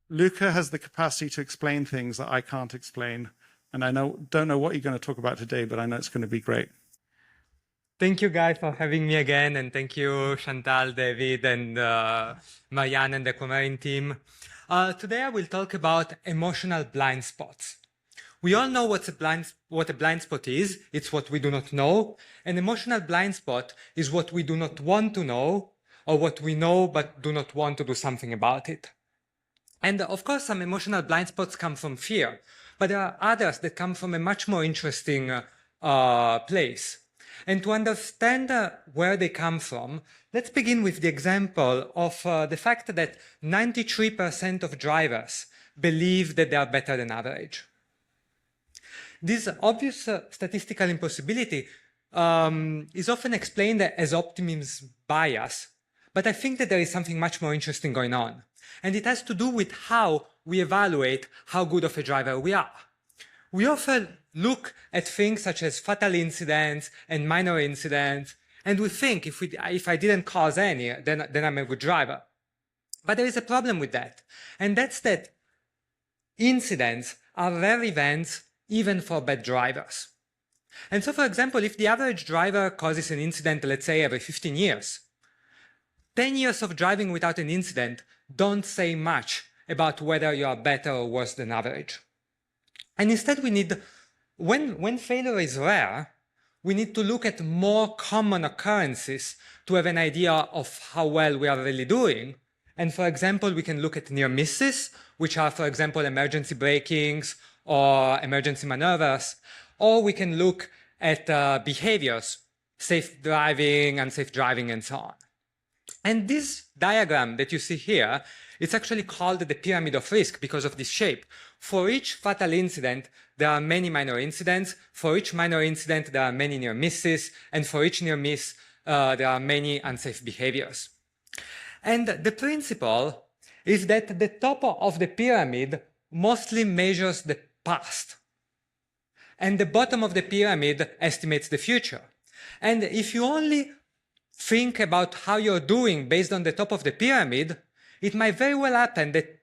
Luca has the capacity to explain things that I can't explain. And I don't know what you're going to talk about today, but I know it's going to be great. Thank you, Guy, for having me again. And thank you, Chantal, David, and Marianne and the Aquamarine team. Today, I will talk about emotional blind spots. We all know what a blind spot is. It's what we do not know. An emotional blind spot is what we do not want to know, or what we know but do not want to do something about it. And of course, some emotional blind spots come from fear, but there are others that come from a much more interesting place. And to understand where they come from, let's begin with the example of the fact that 93% of drivers believe that they are better than average. This obvious statistical impossibility is often explained as optimism bias, but I think that there is something much more interesting going on. And it has to do with how we evaluate how good of a driver we are. We often look at things such as fatal incidents and minor incidents, and we think if I didn't cause any, then I'm a good driver. But there is a problem with that, and that's that incidents are rare events even for bad drivers. And so, for example, if the average driver causes an incident, let's say every 15 years, 10 years of driving without an incident don't say much about whether you are better or worse than average. And instead we need, when failure is rare, we need to look at more common occurrences to have an idea of how well we are really doing. And for example, we can look at near misses, which are, for example, emergency brakings or emergency maneuvers, or we can look at behaviors, safe driving, unsafe driving, and so on. And this diagram that you see here, it's actually called the pyramid of risk because of this shape. For each fatal incident, there are many minor incidents. For each minor incident, there are many near misses. And for each near miss, there are many unsafe behaviors. And the principle is that the top of the pyramid mostly measures the past. And the bottom of the pyramid estimates the future. And if you only think about how you're doing based on the top of the pyramid, it might very well happen that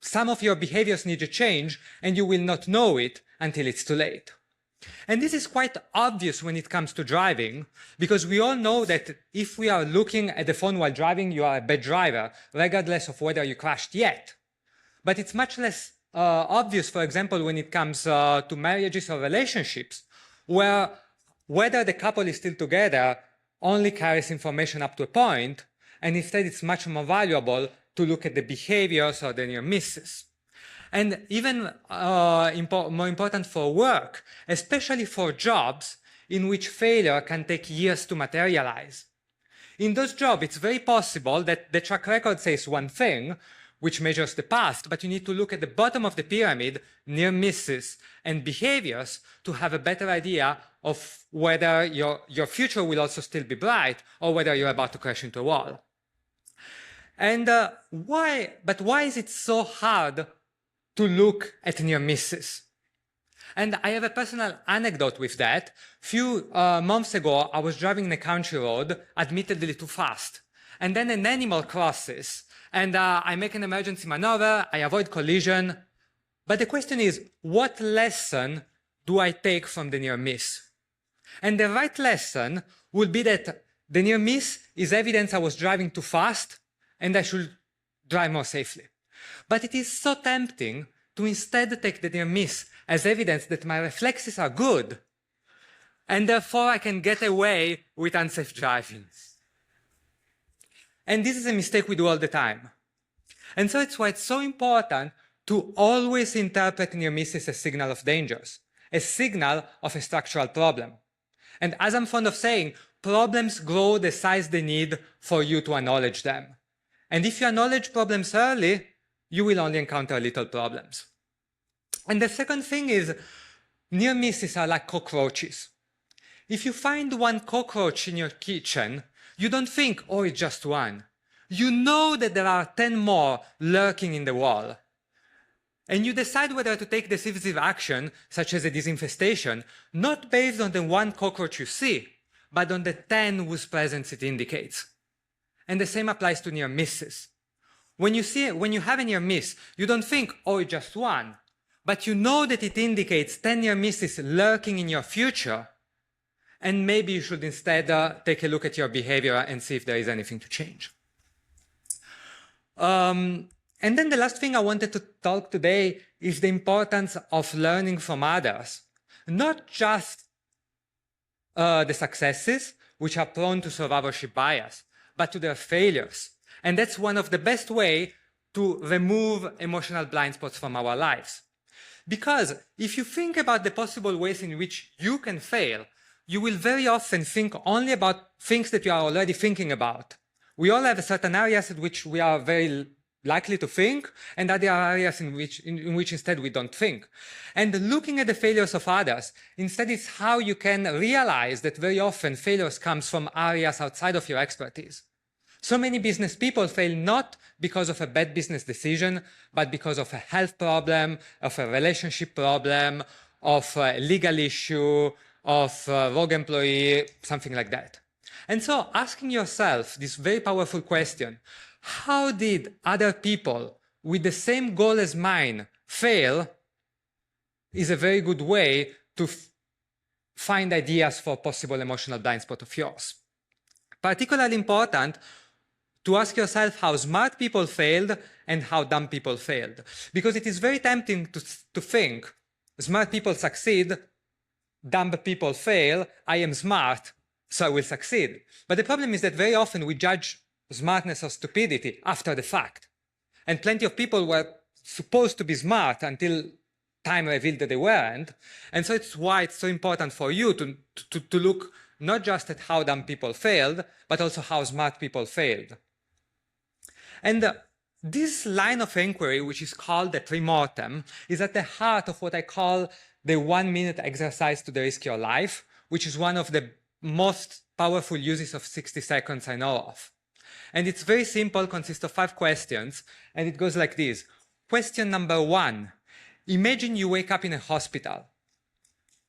some of your behaviors need to change and you will not know it until it's too late. And this is quite obvious when it comes to driving, because we all know that if we are looking at the phone while driving, you are a bad driver, regardless of whether you crashed yet. But it's much less obvious, for example, when it comes to marriages or relationships, where whether the couple is still together only carries information up to a point, and instead it's much more valuable to look at the behaviors or the near misses. And even more important for work, especially for jobs in which failure can take years to materialize. In those jobs, it's very possible that the track record says one thing, which measures the past, but you need to look at the bottom of the pyramid, near misses and behaviors, to have a better idea of whether your future will also still be bright or whether you're about to crash into a wall. And why is it so hard to look at near misses? And I have a personal anecdote with that. Few months ago, I was driving in a country road, admittedly too fast. And then an animal crosses, and I make an emergency maneuver, I avoid collision. But the question is, what lesson do I take from the near miss? And the right lesson would be that the near miss is evidence I was driving too fast and I should drive more safely. But it is so tempting to instead take the near miss as evidence that my reflexes are good, and therefore I can get away with unsafe driving. And this is a mistake we do all the time. And so it's why it's so important to always interpret near misses as a signal of dangers, a signal of a structural problem. And as I'm fond of saying, problems grow the size they need for you to acknowledge them. And if you acknowledge problems early, you will only encounter little problems. And the second thing is, near misses are like cockroaches. If you find one cockroach in your kitchen, you don't think, oh, it's just one. You know that there are 10 more lurking in the wall. And you decide whether to take decisive action, such as a disinfestation, not based on the one cockroach you see, but on the 10 whose presence it indicates. And the same applies to near misses. When you have a near miss, you don't think, oh, it's just one, but you know that it indicates 10 near misses lurking in your future, and maybe you should instead take a look at your behavior and see if there is anything to change. And then the last thing I wanted to talk today is the importance of learning from others, not just the successes, which are prone to survivorship bias, but to their failures. And that's one of the best ways to remove emotional blind spots from our lives. Because if you think about the possible ways in which you can fail, you will very often think only about things that you are already thinking about. We all have certain areas in which we are very likely to think, and other areas in which instead we don't think. And looking at the failures of others, instead is how you can realize that very often failures comes from areas outside of your expertise. So many business people fail not because of a bad business decision, but because of a health problem, of a relationship problem, of a legal issue, of a rogue employee, something like that. And so asking yourself this very powerful question, how did other people with the same goal as mine fail, is a very good way to find ideas for possible emotional blind spot of yours. Particularly important to ask yourself how smart people failed and how dumb people failed. Because it is very tempting to think, smart people succeed, dumb people fail, I am smart, so I will succeed. But the problem is that very often we judge smartness or stupidity after the fact. And plenty of people were supposed to be smart until time revealed that they weren't. And so it's why it's so important for you to look not just at how dumb people failed, but also how smart people failed. And this line of inquiry, which is called the pre-mortem, is at the heart of what I call the 1-minute exercise to de-risk your life, which is one of the most powerful uses of 60 seconds I know of. And it's very simple, consists of 5 questions, and it goes like this. Question number 1, imagine you wake up in a hospital.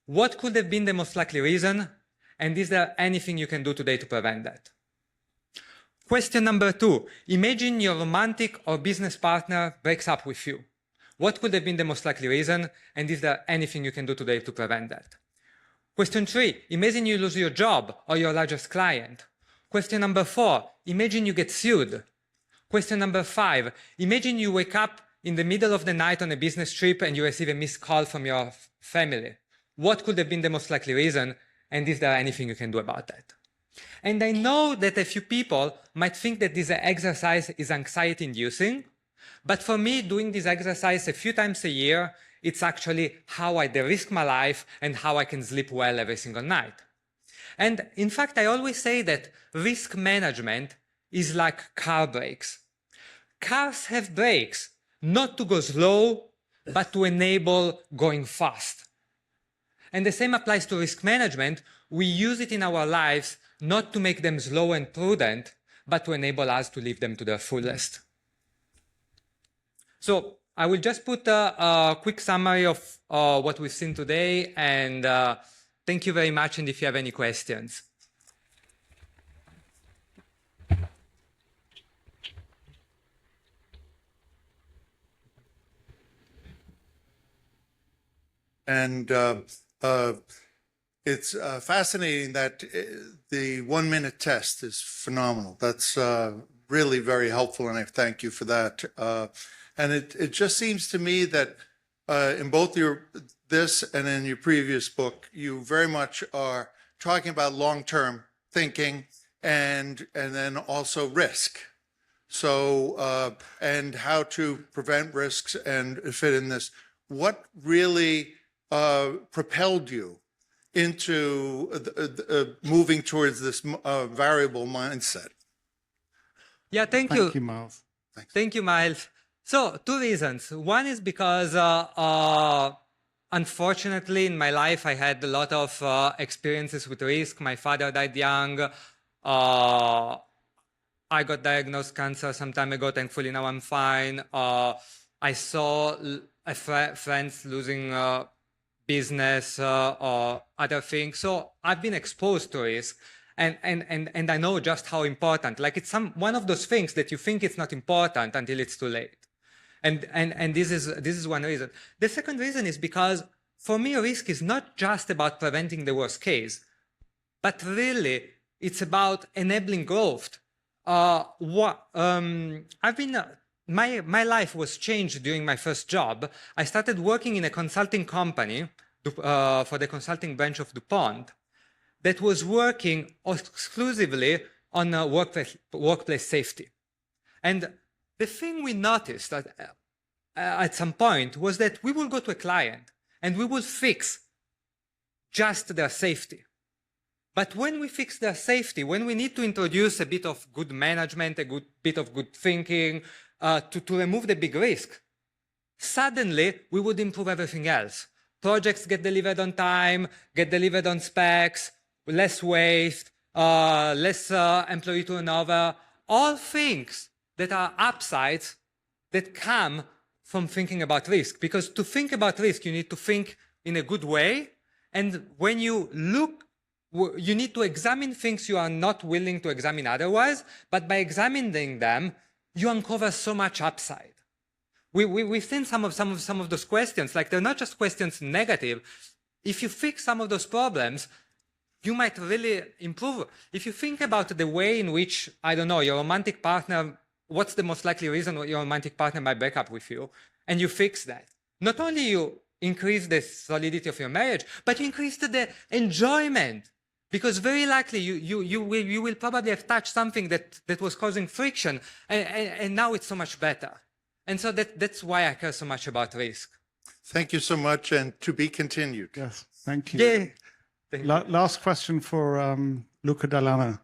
What could have been the most likely reason, and is there anything you can do today to prevent that? Question number 2, imagine your romantic or business partner breaks up with you. What could have been the most likely reason, and is there anything you can do today to prevent that? Question 3, imagine you lose your job or your largest client. Question number 4, imagine you get sued. Question number 5, imagine you wake up in the middle of the night on a business trip and you receive a missed call from your family. What could have been the most likely reason, and is there anything you can do about that? And I know that a few people might think that this exercise is anxiety-inducing, but for me, doing this exercise a few times a year, it's actually how I de-risk my life and how I can sleep well every single night. And in fact, I always say that risk management is like car brakes. Cars have brakes, not to go slow, but to enable going fast. And the same applies to risk management. We use it in our lives not to make them slow and prudent, but to enable us to live them to their fullest. So I will just put a quick summary of what we've seen today, and thank you very much, and if you have any questions. And it's fascinating that the 1-minute test is phenomenal. That's really very helpful, and I thank you for that. And it just seems to me that in both this and in your previous book, you very much are talking about long-term thinking and then also risk. So and how to prevent risks and fit in this. What really propelled you into moving towards this variable mindset? Yeah, thank you. Thank you, Miles. Thanks. Thank you, Miles. So, 2 reasons. One is because, unfortunately, in my life, I had a lot of experiences with risk. My father died young. I got diagnosed cancer some time ago. Thankfully, now I'm fine. I saw friends losing business or other things. So I've been exposed to risk. And I know just how important. Like it's one of those things that you think it's not important until it's too late. And this is one reason. The second reason is because for me, risk is not just about preventing the worst case, but really it's about enabling growth. My life was changed during my first job. I started working in a consulting company for the consulting branch of DuPont that was working exclusively on workplace safety. And the thing we noticed at some point was that we will go to a client and we will fix just their safety. But when we fix their safety, when we need to introduce a bit of good management, a bit of good thinking, to remove the big risk, suddenly we would improve everything else. Projects get delivered on time, get delivered on specs, less waste, less employee turnover, all things that are upsides that come from thinking about risk. Because to think about risk, you need to think in a good way. And when you look, you need to examine things you are not willing to examine otherwise. But by examining them, you uncover so much upside. We've seen some of those questions. Like they're not just questions negative. If you fix some of those problems, you might really improve. If you think about the way in which, I don't know, your romantic partner, what's the most likely reason your romantic partner might break up with you, and you fix that. Not only you increase the solidity of your marriage, but you increase the enjoyment. Because very likely you will probably have touched something that was causing friction, and now it's so much better. And so that's why I care so much about risk. Thank you so much, and to be continued. Yes, thank you. Yeah. Thank you. Last question for Luca Dellanna.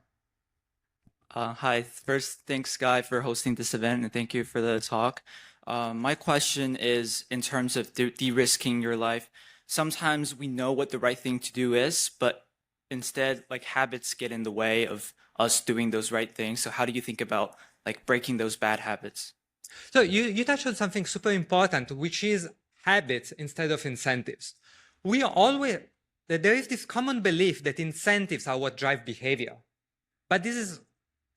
Hi. First, thanks, Guy, for hosting this event, and thank you for the talk. My question is in terms of de-risking your life. Sometimes we know what the right thing to do is, but instead, like habits get in the way of us doing those right things. So how do you think about like breaking those bad habits? So you touched on something super important, which is habits instead of incentives. There is this common belief that incentives are what drive behavior. But this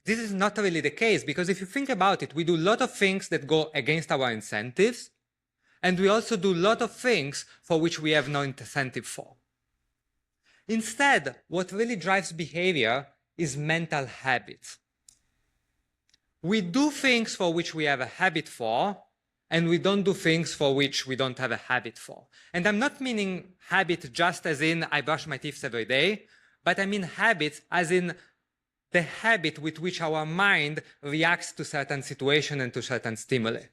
is not really the case, because if you think about it, we do a lot of things that go against our incentives, and we also do a lot of things for which we have no incentive for. Instead, what really drives behavior is mental habits. We do things for which we have a habit for, and we don't do things for which we don't have a habit for. And I'm not meaning habit just as in I brush my teeth every day, but I mean habits as in the habit with which our mind reacts to certain situations and to certain stimuli.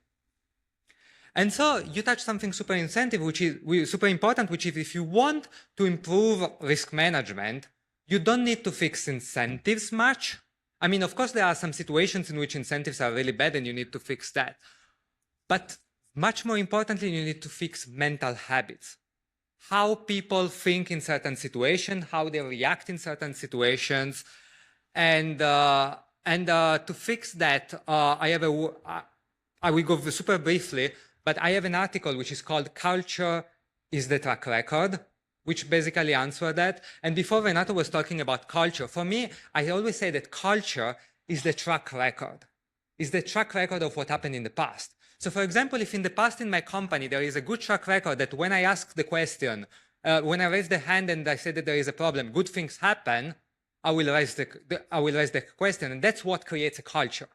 And so you touch something super important, which is if you want to improve risk management, you don't need to fix incentives much. I mean, of course, there are some situations in which incentives are really bad and you need to fix that. But much more importantly, you need to fix mental habits. How people think in certain situations, how they react in certain situations. And to fix that, I will go super briefly, but I have an article which is called Culture is the Track Record, which basically answers that. And before Renato was talking about culture, for me, I always say that culture is the track record, is the track record of what happened in the past. So for example, if in the past in my company, there is a good track record that when I ask the question, when I raise the hand and I say that there is a problem, good things happen, I will raise the question. And that's what creates a culture.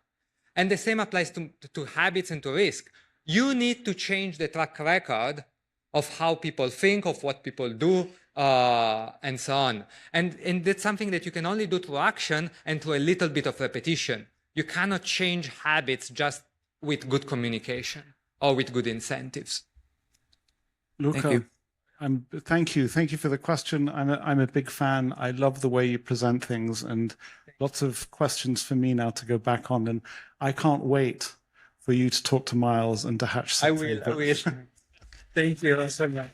And the same applies to habits and to risk. You need to change the track record of how people think, of what people do, and so on. And that's something that you can only do through action and through a little bit of repetition. You cannot change habits just with good communication or with good incentives. Luca, thank you. Thank you for the question. I'm a big fan. I love the way you present things, and lots of questions for me now to go back on. And I can't wait for you to talk to Miles and to hatch something. I will. Thank you so much.